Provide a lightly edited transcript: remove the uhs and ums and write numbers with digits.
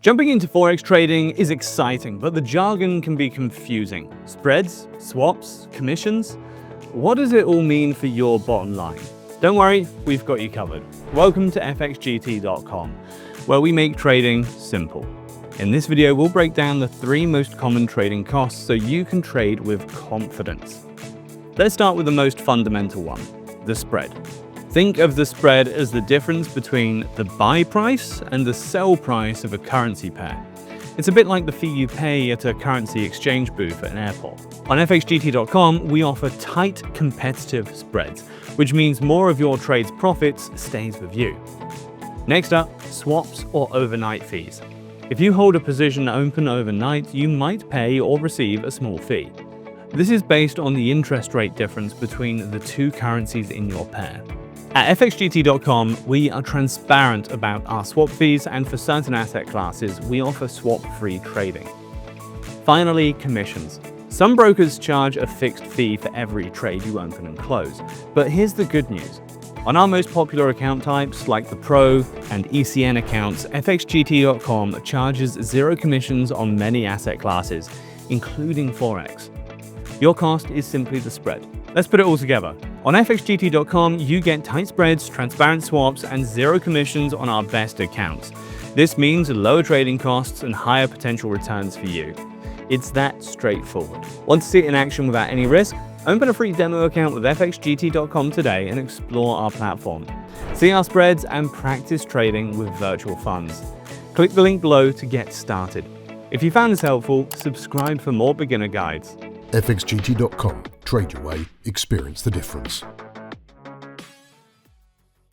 Jumping into Forex trading is exciting, but the jargon can be confusing. Spreads, swaps, commissions. What does it all mean for your bottom line? Don't worry, we've got you covered. Welcome to FXGT.com, where we make trading simple. In this video, we'll break down the 3 most common trading costs so you can trade with confidence. Let's start with the most fundamental one, the spread. Think of the spread as the difference between the buy price and the sell price of a currency pair. It's a bit like the fee you pay at a currency exchange booth at an airport. On FXGT.com, we offer tight, competitive spreads, which means more of your trade's profits stays with you. Next up, swaps or overnight fees. If you hold a position open overnight, you might pay or receive a small fee. This is based on the interest rate difference between the 2 currencies in your pair. At FXGT.com, we are transparent about our swap fees, and for certain asset classes, we offer swap-free trading. Finally, commissions. Some brokers charge a fixed fee for every trade you open and close, but here's the good news. On our most popular account types, like the Pro and ECN accounts, FXGT.com charges 0 commissions on many asset classes, including Forex. Your cost is simply the spread. Let's put it all together. On FXGT.com, you get tight spreads, transparent swaps, and 0 commissions on our best accounts. This means lower trading costs and higher potential returns for you. It's that straightforward. Want to see it in action without any risk? Open a free demo account with FXGT.com today and explore our platform. See our spreads and practice trading with virtual funds. Click the link below to get started. If you found this helpful, subscribe for more beginner guides. FXGT.com. Trade your way, experience the difference.